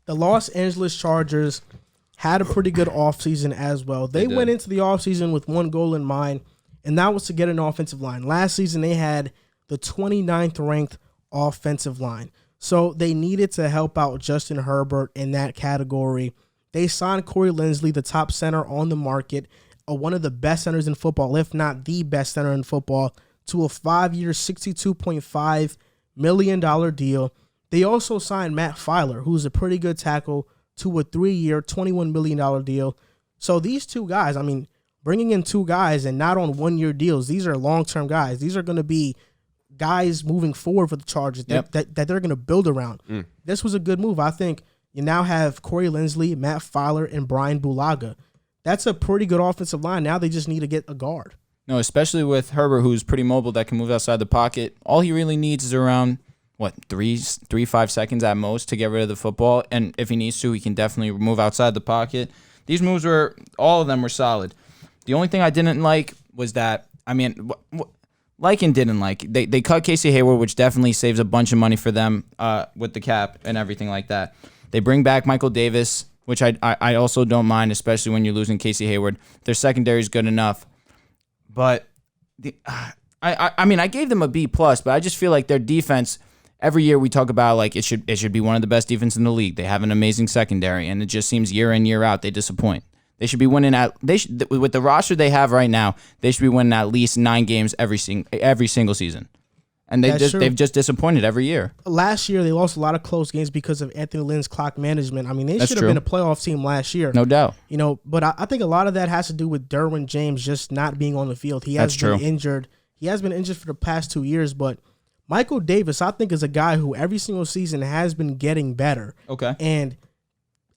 the Los Angeles Chargers had a pretty good offseason as well. They went into the offseason with one goal in mind, and that was to get an offensive line. Last season, they had the 29th ranked offensive line. So they needed to help out Justin Herbert in that category. They signed Corey Linsley, the top center on the market, one of the best centers in football, if not the best center in football, to a 5-year, $62.5 million deal. They also signed Matt Filer, who's a pretty good tackle, to a 3-year, $21 million deal. So these two guys, I mean, bringing in two guys and not on 1-year deals, these are long-term guys. These are going to be guys moving forward for the Chargers that they're going to build around. This was a good move. I think you now have Corey Linsley, Matt Filer, and Brian Bulaga. That's a pretty good offensive line. Now they just need to get a guard. No, especially with Herbert, who's pretty mobile, that can move outside the pocket. All he really needs is around, 5 seconds at most to get rid of the football. And if he needs to, he can definitely move outside the pocket. These moves all of them were solid. The only thing I didn't like was that, like and didn't like, they cut Casey Hayward, which definitely saves a bunch of money for them with the cap and everything like that. They bring back Michael Davis, which I also don't mind, especially when you're losing Casey Hayward. Their secondary is good enough. But I gave them a B+, but I just feel like their defense, every year we talk about like it should be one of the best defense in the league. They have an amazing secondary, and it just seems year in, year out they disappoint. They should be winning with the roster they have right now, they should be winning at least 9 games every single season. And they've just disappointed every year. Last year, they lost a lot of close games because of Anthony Lynn's clock management. I mean, they should have been a playoff team last year. No doubt. But I think a lot of that has to do with Derwin James just not being on the field. He has been injured. He has been injured for the past 2 years, but Michael Davis, I think, is a guy who every single season has been getting better. Okay. And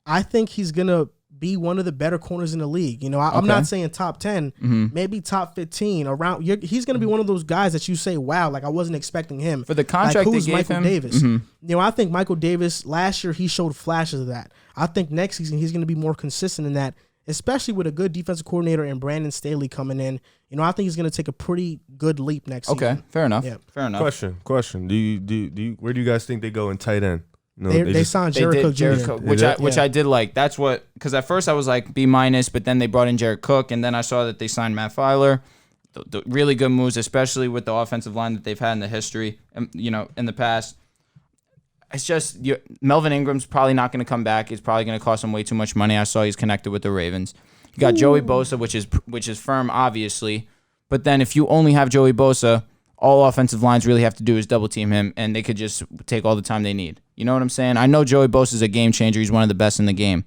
I think he's going to be one of the better corners in the league. I'm not saying top 10, maybe top 15. He's going to be one of those guys that you say, wow, like I wasn't expecting him. For the contract who's they gave Michael him? Davis? I think Michael Davis, last year, he showed flashes of that. I think next season he's going to be more consistent in that, especially with a good defensive coordinator and Brandon Staley coming in. I think he's going to take a pretty good leap next season. Okay, fair enough. Yeah. Fair enough. Question. Do you where do you guys think they go in tight end? They signed Jared Cook Jr. Which I did like. That's what, because at first I was like B-, but then they brought in Jared Cook, and then I saw that they signed Matt Filer. The really good moves, especially with the offensive line that they've had in the history, in the past. It's just Melvin Ingram's probably not going to come back. It's probably going to cost him way too much money. I saw he's connected with the Ravens. You got Joey Bosa, which is firm, obviously. But then if you only have Joey Bosa, all offensive lines really have to do is double team him, and they could just take all the time they need. You know what I'm saying? I know Joey Bosa is a game changer. He's one of the best in the game.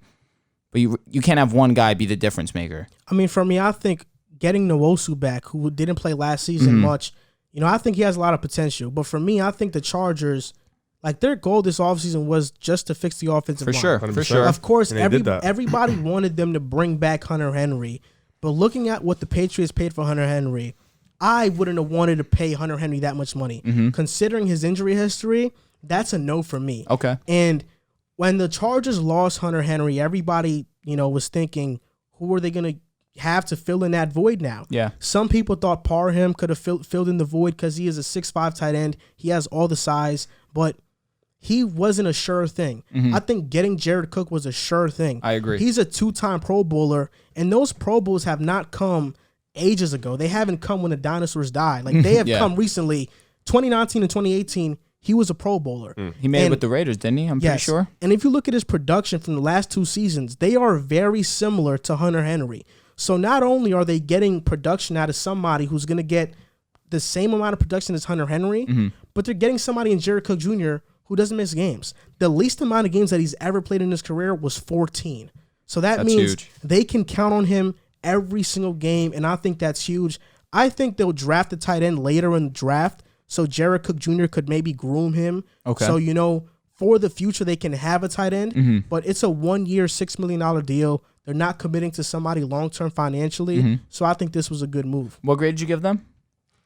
But you can't have one guy be the difference maker. I mean, for me, I think getting Nwosu back, who didn't play last season much, I think he has a lot of potential. But for me, I think the Chargers, like their goal this offseason was just to fix the offensive line. For sure. Of course, everybody wanted them to bring back Hunter Henry. But looking at what the Patriots paid for Hunter Henry, I wouldn't have wanted to pay Hunter Henry that much money. Considering his injury history, that's a no for me. Okay. And when the Chargers lost Hunter Henry, everybody, was thinking, who are they going to have to fill in that void now? Yeah. Some people thought Parham could have filled in the void because he is a 6'5" tight end. He has all the size, but he wasn't a sure thing. I think getting Jared Cook was a sure thing. I agree. He's a 2-time Pro Bowler, and those Pro Bowls have not come ages ago. They haven't come when the dinosaurs died. Like they have come recently. 2019 and 2018, he was a Pro Bowler. He made it with the Raiders, didn't he? I'm pretty sure. And if you look at his production from the last 2 seasons, they are very similar to Hunter Henry. So not only are they getting production out of somebody who's going to get the same amount of production as Hunter Henry, but they're getting somebody in Jared Cook Jr. who doesn't miss games. The least amount of games that he's ever played in his career was 14. So that means huge. They can count on him every single game, and I think that's huge. I think they'll draft a tight end later in the draft, so Jared Cook Jr. could maybe groom him. Okay. So, for the future, they can have a tight end, but it's a 1-year, $6 million deal. They're not committing to somebody long-term financially, so I think this was a good move. What grade did you give them?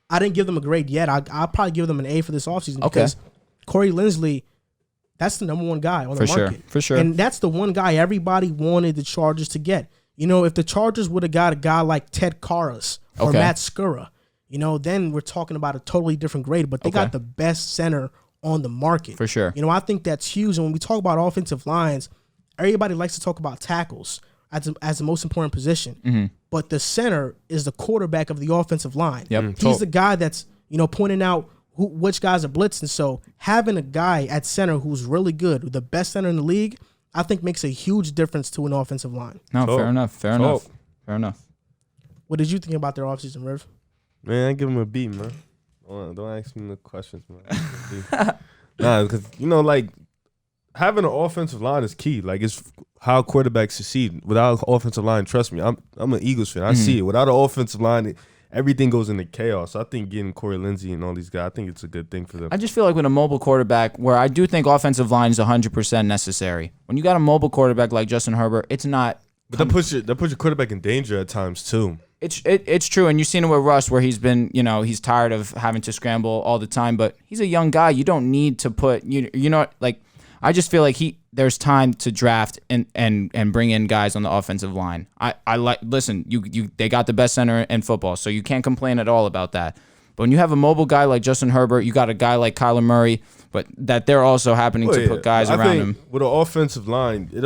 I didn't give them a grade yet. I'll probably give them an A for this offseason because Corey Linsley, that's the number one guy on the market. For sure. And that's the one guy everybody wanted the Chargers to get. If the Chargers would have got a guy like Ted Karras or Matt Skura, then we're talking about a totally different grade. But they got the best center on the market. For sure. I think that's huge. And when we talk about offensive lines, everybody likes to talk about tackles as the most important position, but the center is the quarterback of the offensive line. Yep. He's the guy that's pointing out which guys are blitzing. So having a guy at center who's really good, the best center in the league, I think makes a huge difference to an offensive line. No, fair enough. What did you think about their offseason, Riv? Man, I give him a B, man. Don't ask me the questions, man. Nah, because, like, having an offensive line is key. Like, it's how quarterbacks succeed. Without an offensive line, trust me, I'm an Eagles fan. I see it. Without an offensive line, everything goes into chaos. So I think getting Corey Lindsey and all these guys, I think it's a good thing for them. I just feel like with a mobile quarterback, where I do think offensive line is 100% necessary. When you got a mobile quarterback like Justin Herbert, it's not. But that puts your quarterback in danger at times too. It's true, and you've seen it with Russ, where he's been, he's tired of having to scramble all the time. But he's a young guy. You don't need to put, like, I just feel like there's time to draft and bring in guys on the offensive line. Listen, they got the best center in football, so you can't complain at all about that. But when you have a mobile guy like Justin Herbert, you got a guy like Kyler Murray, but that they're also happening to put guys around him. With an offensive line, it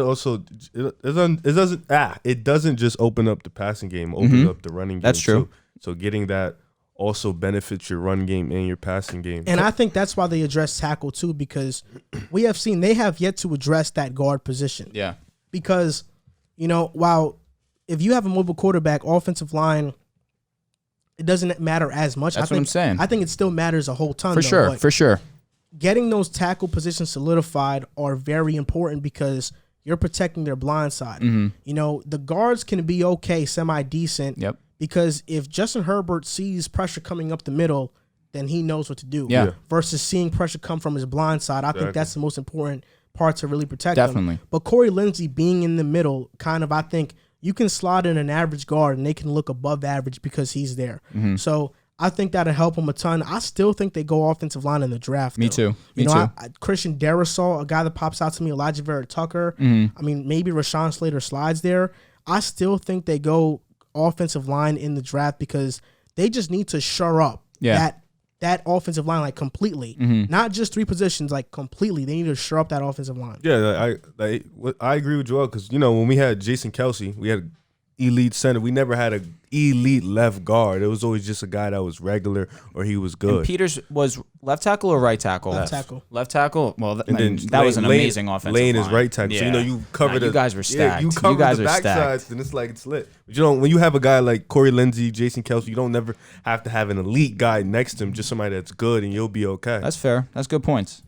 doesn't just open up the passing game, it opens up the running game. That's true. Too. So getting that also benefits your run game and your passing game. And I think that's why they address tackle too, because we have seen they have yet to address that guard position. Yeah. Because, while if you have a mobile quarterback, offensive line, it doesn't matter as much. That's what I'm saying. I think it still matters a whole ton. For sure. Getting those tackle positions solidified are very important because you're protecting their blind side. The guards can be okay, semi-decent. Yep. Because if Justin Herbert sees pressure coming up the middle, then he knows what to do. Yeah. Versus seeing pressure come from his blind side. I think that's the most important part to really protect Definitely. him. But Corey Lindsey being in the middle, I think you can slot in an average guard and they can look above average because he's there. So I think that'll help him a ton. I still think they go offensive line in the draft. Me too. Me too. Christian Darrisaw, a guy that pops out to me, Elijah Vera Tucker. Maybe Rashawn Slater slides there. I still think they go offensive line in the draft because they just need to shore up that offensive line completely. Not just three positions, completely. They need to shore up that offensive line. Yeah, I agree with Joel because when we had Jason Kelsey, we had elite center. We never had an elite left guard. It was always just a guy that was regular or he was good. And Peters was left tackle or right tackle? Left tackle. Left tackle? Well, that was an amazing offensive Lane line. is right tackle. Yeah. So, you cover you guys were stacked. Yeah, you cover guys the are backsides, stacked. and it's lit. But when you have a guy like Corey Lindsey, Jason Kelsey, you don't never have to have an elite guy next to him, just somebody that's good, and you'll be okay. That's fair. That's good points.